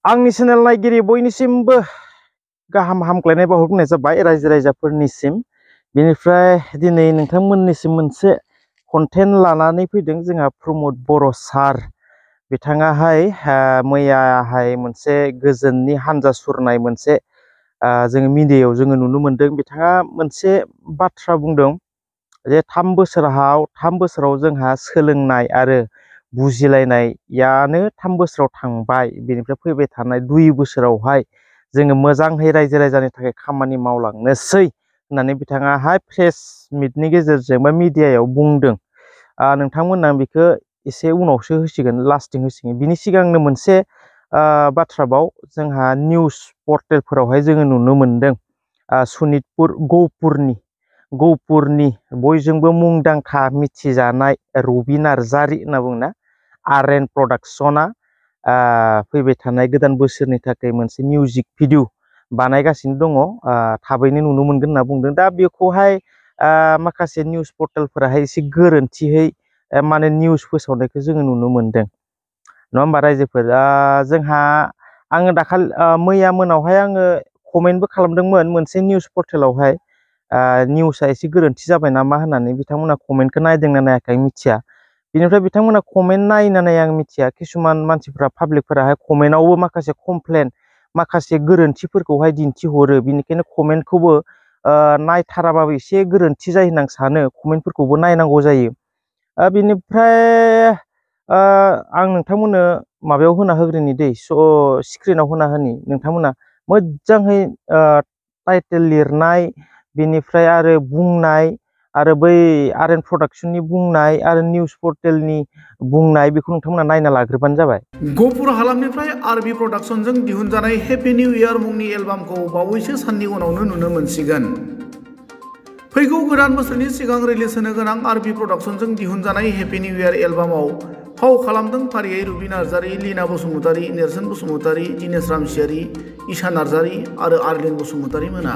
आंनि चेनेल नायगिरि बयनिसिमबो गाहाम हामग्लायनाय बावहरनाय जाबाय रायजो राजाफोरनिसिम। बेनिफ्राय दिनै नोंथांमोननिसिम मोनसे कन्टेन्ट लानानै फैदों जोंहा प्रमद बर' सार। बिथाङाहाय मैयाहाय मोनसे गोजोननि हान्जा सुरनाय मोनसे जोङो मिडियायाव जोङो नुनो मोन्दों। बिथाङा मोनसे बाथ्रा बुंदों जे 3 बोसोराव जोंहा सोलोंनाय आरो बुजिलायनायानो 3 बोसोराव थांबाय। बेनिफ्राय फैबाय थानाय 2 बोसोरावहाय जोङो मोजाङै रायजो राजानि थाखाय खामानि मावलांनोसै होननानै बिथाङाहाय प्रेस मिटनि गेजेरजों बा मिडियायाव बुंदों। नोंथांमोना बेखौ एसे उनावसो होसिगोन, लास्टिं होसिगोन। बिनि सिगांनो मोनसे बाथ्राबाव जोंहा निउस पर्टेलफोरावहाय जोङो नुनो मोन्दों सनितपुर गहपुरनि बयजोंबो मुंदांखा मिथिजानाय रबि नार्जारि होनना बुङोना आर.एन. प्रडाक्शना फैबाय थानाय गोदान बोसोरनि थाखाय मोनसे मिउजिक भिडिअ बानायगासिनो दङ। थाबैनो नुनो मोनगोन होनना बुंदों। दा बेखौहाय माखासे निउस पर्टेलफोराहाय एसे गोरोन्थियै माने निउस फोसावनायखौ जोङो नुनो मोनदों, नङा होमबा रायजोफोर? आङो मैया मोनावहाय आङो कमेन्टबो खालामदोंमोन मोनसे निउस पर्टेलावहाय। निउसआ एसे गोरोन्थि जाबाय नामा होननानै बिथांमोना कमेन्टखौ नायदोंना नायाखै मिथिया। बिनिफ्राय बिथांमोना कमेन्ट नायना नाया आं मिथिया। किसुमान मानसिफ्रा पाब्लिकफोराहाय कमेन्टआवबो माखासे कमप्लेन, माखासे गोरोन्थिफोरखौहाय दिन्थिहरो। बिनिखायनो कमेन्टखौबो नायथाराबाबो एसे गोरोन्थि जायो होनना सानो। कमेन्टफोरखौबो नायनांगौ जायो। बिनिफ्राय आं नोंथांमोननो माबायाव होना होग्रोनि दै, स्क्रिनाव होना होनि। नोंथांमोना मोजाङै टाइटेल लिरनाय, बेनिफ्राय आरो बुंनाय, आरो बै आर.एन. प्रडाक्शननि बुंनाय आरो निउस पर्टेलनि बुंनाय, बेखौ नोंथांमोना नायना लाग्रोबानो जाबाय। गहपुर हालामनिफ्राय आर.बि. प्रडाक्शनजों दिहुनजानाय हेपि निउ इयार मुंनि एलबामखौ बावैसो साननि उनावनो नुनो मोनसिगोन। फैगौ गोदान बोसोरनि सिगां रिलिज होनो गोनां आर.बि. प्रडाक्शनजों दिहुनजानाय हेपि निउ इयार एलबामाव फाव खालामदों फारियै रबि नार्जारि, लीना बसुमतारी, नेरसोन बसुमतारी, दिनेश रामसियारि, ईशा नार्जारि आरो आर्लिन बसुमतारी मोना।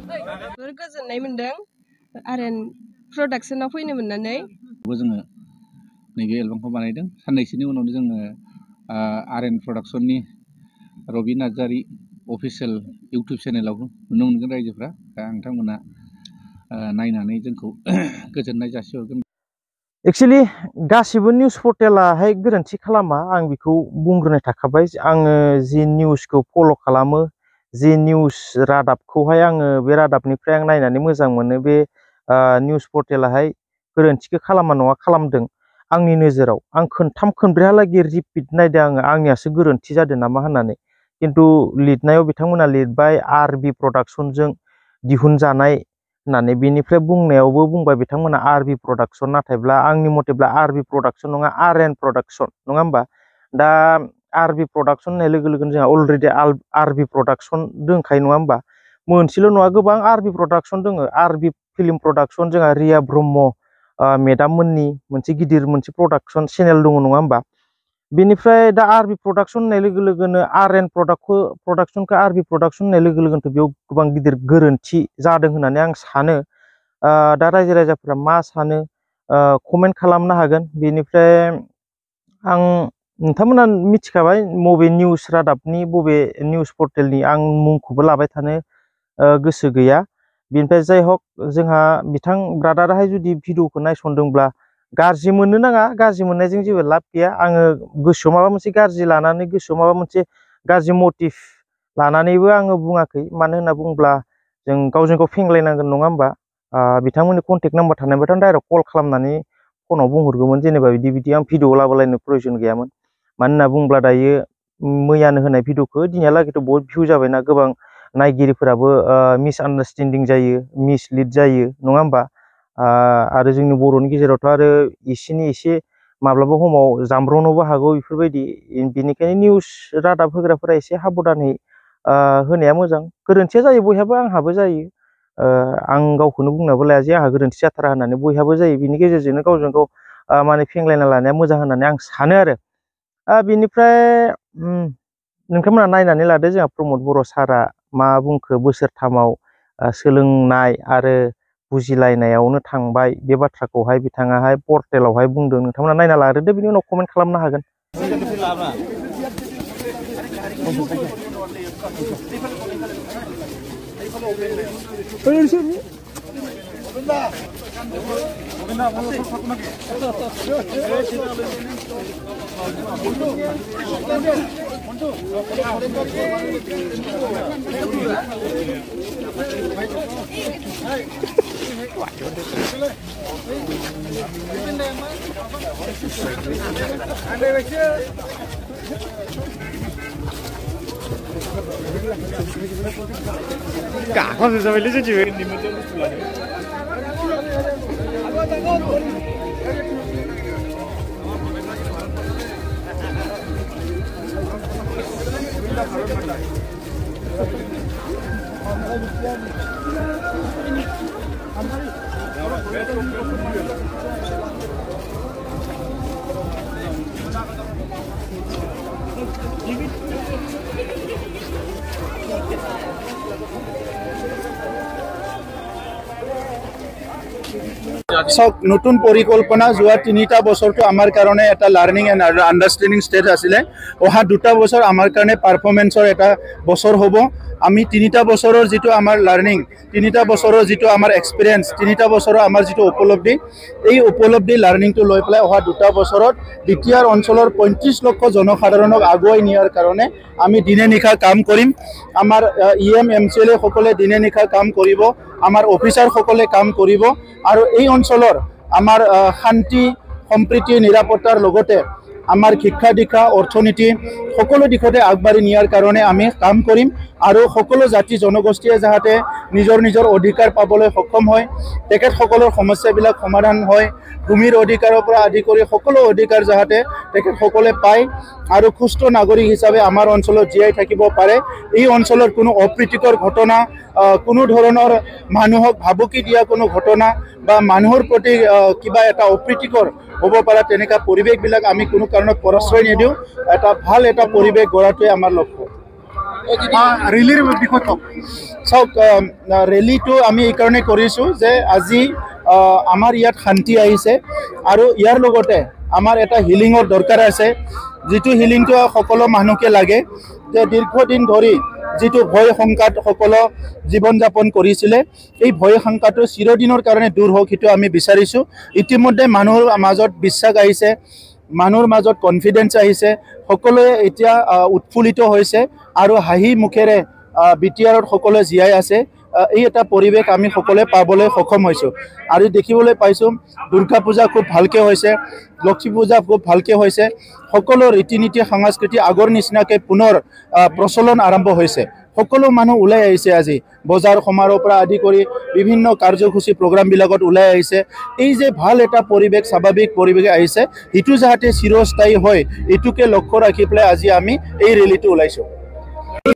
जोबोर गोजोननाय मोनदों आर.एन. प्रडाक्शनाव फैनो मोननानै। जोङो नैबे एलबामखौ बानायदों। साननैसोनि उनावनो जोङो आर.एन. प्रडाक्शननि रबि नार्जारि अफिसियेल इउटुब चेनेलाव नुनो मोनगोन रायजोफ्रा। दा नोंथांमोना नायनानै जोंखौ गोजोननाय जासिहरगोन। एक्सुवेलि गासिबो निउस पर्टेलाहाय गोरोन्थि खालामा, आं बेखौ बुंग्रोनाय थाखाबाय। आङो जि निउसखौ फल' खालामो, जि निउस रादाबखौहाय आङो बे रादाबनिफ्राय आं नायनानै मोजां मोनो, बे निउस पर्टेलाहाय गोरोन्थिखौ खालामा नङा, खालामदों आंनि नोजोराव। आं खनथाम खनब्रैहालागै रिपिट नायदों आंनियासो गोरोन्थि जादों नामा होननानै। खिन्थु लिरनायाव बिथांमोना लिरबाय आर.बि. प्रडाक्शनजों दिहुनजानाय होननानै। बेनिफ्राय बुंनायावबो बुंबाय बिथांमोना आर.बि. प्रडाक्शन, नाथायब्ला आंनि मथेब्ला आर.बि. प्रडाक्शन नङा, आर.एन. प्रडाक्शन, नङा होमबा? दा आर.बि. प्रडाक्शन होननाय लोगो लोगोनो जोंहा अलरेडि आर.बि. प्रडाक्शन दंखायो, नङा होमबा? मोनसेल' नङा, गोबां आर.बि. प्रडाक्शन दङ। आर.बि. फिल्म प्रडाक्शन, जोंहा रिया ब्रह्म मेडाम मोननि मोनसे गिदिर मोनसे प्रडाक्शन चेनेल दङ, नङा होमबा? बेनिफ्राय दा आर.बि. प्रडाक्शन होननाय लोगो लोगोनो आर.एन. प्रडाक्शनखौ आर.बि. प्रडाक्शन होननाय लोगो लोगोनो बेयाव गोबां गिदिर गोरोन्थि जादों होननानै आं सानो। दा रायजो राजाफ्रा मा सानो कमेन्ट खालामनो हागोन। बेनिफ्राय नोंथांमोना मिथिखाबाय बबे निउस रादाबनि, बबे निउस पर्टेलनि, आं मुंखौबो लाबाय थानो गोसो गैया। बेनिफ्राय जाय हक, जोंहा बिथां ब्रादाराहाय जुदि भिडिअखौ नायसनदोंब्ला गाज्रि मोननो नाङा। गाज्रि मोननायजों जेबो लाब गैया। आङो गोसोआव माबा मोनसे गाज्रि लानानै, गोसोआव माबा मोनसे गाज्रि मटिभ लानानैबो आङो बुङाखै। मानो होनना बुङोब्ला जों गावजों गाव फेंलायनांगोन, नङा होमबा? बिथांमोननि कन्टेक्ट नाम्बार थानायबाथ' आं डाइरेक्ट कल खालामनानै फनाव बुंहरगौमोन, जेनेबा बिदि आं भिडिअ लाबोलायनो प्रयजन गैयामोन। मानो होनना बुङोब्ला दायो मैयानो होनाय भिडिअखौ दिनैहालागैथ' बहुद भिउ जाबायना, गोबां नायगिरिफोराबो मिसआन्डारस्टेन्डिं जायो, मिसलिड जायो, नङा होमबा? आरो जोंनि बर'नि गेजेरावथ' आरो एसेनि एसे माब्लाबा समाव जामब्रनोबो हागौ बेफोरबायदि। बेनिखायनो निउस रादाब होग्राफोरा एसे साबधानै होनाया मोजां। गोरोन्थिया जायो बयहाबो, आंहाबो जायो। आं गावखौनो बुंनाबो लाया जे आंहा गोरोन्थि जाथारा होननानै, बयहाबो जायो। बिनि गेजेरजोंनो गावजों गाव माने फेंलायना लानाया मोजां होननानै आं सानो आरो। बेनिफ्राय नोंथांमोना नायनानै लादो जोंहा प्रमद बर' सारा मा बुंखो। बोसोरथामाव सोलोंनाय आरो बुजिलायनायावनो थांबाय, बे बाथ्राखौहाय बिथाङाहाय पर्टेलावहाय बुंदों। नोंथांमोना नायना लाग्रोदो, बिनि उनाव कमेन्ट खालामनो हागोन। cả con rồi sao lấy chứ সব নতুন পরিকল্পনা যোৱা 3টা বছৰটো আমাৰ কাৰণে এটা লাৰ্নিং এণ্ড আণ্ডাৰষ্টেণ্ডিং ষ্টেজ আছিলে অহা 2টা বছৰ আমাৰ কাৰণে পাৰফৰ্মেন্সৰ এটা বছৰ হ'ব আমি 3টা বছৰৰ যেটো আমাৰ লাৰ্নিং 3টা বছৰৰ যেটো আমাৰ এক্সপেৰিয়েন্স 3টা বছৰৰ আমাৰ যেটো উপলব্ধি এই উপলব্ধি লাৰ্নিংটো লৈ পেলাই অহা 2টা বছৰত দ্বিতীয় অঞ্চলৰ 35 লক্ষ জনসাধাৰণক আগুৱাই নিয়াৰ কাৰণে আমি দিনে নিশা কাম কৰিম আমাৰ ইএম এমচিএলএ সকলে দিনে নিশা কাম কৰিব আমাৰ অফিচাৰ সকলে কাম কৰিব আৰু এই অঞ্চলৰ আমাৰ শান্তি সম্প্ৰীতি নিৰাপত্তাৰ লগতে আমাৰ শিক্ষা দীক্ষা অৰ্থনীতি সকলো দিশতে আগবাঢ়ি নিয়াৰ কাৰণে আমি কাম কৰিম আৰু সকলো জাতি জনগোষ্ঠীয়ে যাতে নিজৰ নিজৰ অধিকাৰ পাবলৈ সক্ষম হয় তেখেত সকলৰ সমস্যাবিলাক সমাধান হয় ভূমিৰ অধিকাৰৰ পৰা আদি কৰি সকলো অধিকাৰ যাতে তেখেত সকলে পায় আৰু সুস্থ নাগৰিক হিচাপে আমাৰ অঞ্চলত জীয়াই থাকিব পাৰে এই অঞ্চলৰ কোনো অপ্ৰীতিকৰ ঘটনা কোনো ধৰণৰ মানুহক ভাবুকি দিয়া কোনো ঘটনা বা মানুহৰ প্ৰতি কিবা এটা অপ্ৰীতিকৰ হ'ব পাৰে তেনেকা পৰিৱেশবিলাক আমি কোনো কাৰণত প্ৰশ্ৰয় নিদিওঁ এটা ভাল এটা পৰিৱেশ গঢ়াটোৱে আমাৰ লক্ষ্য ৰেলীৰ বিষয়ে চাওক ৰেলীটো আমি এই কাৰণে কৰিছোঁ যে আজি আমাৰ ইয়াত শান্তি আহিছে আৰু ইয়াৰ লগতে আমাৰ এটা হিলিঙৰ দৰকাৰ আছে যেটো হিলিংটো সকলো মানুহকে লাগে যে দীৰ্ঘদিন ধৰি যেটো ভয় সংকাত সকলো জীৱন যাপন কৰিছিলে এই ভয় সংকাটো চিৰদিনৰ কাৰণে দূৰ হোক হিটো আমি বিচাৰিছো ইতিমধ্যে মানুহৰ মাজত বিশ্বাস আহিছে মানুহৰ মাজত কনফিডেন্স আহিছে সকলোৱে এতিয়া উৎফুল্লিত হৈছে আৰু হাঁহি মুখেৰে বিটিআৰত সকলোৱে জীয়াই আছে এই এটা পৰিৱেশ আমি সকলোৱে পাবলৈ সক্ষম হৈছো আৰু দেখিবলৈ পাইছো দুৰ্গা পূজা খুব ভালকে হৈছে লক্ষ্মী পূজা খুব ভালকে হৈছে সকলো ৰীতি নীতি সংস্কৃতি আগৰ নিচিনাকে পুনৰ প্ৰচলন আৰম্ভ হৈছে সকলো মানুহ ওলাই আহিছে আজি বজাৰ সমাৰোহৰ পৰা আদি কৰি বিভিন্ন কাৰ্যসূচী প্ৰগ্ৰামবিলাকত ওলাই আহিছে এই যে ভাল এটা পৰিৱেশ স্বাভাৱিক পৰিৱেশ আহিছে ইটো যাতে চিৰস্থায়ী হয় ইটোকে লক্ষ্য ৰাখি পেলাই আজি আমি এই ৰেলীটো ওলাইছো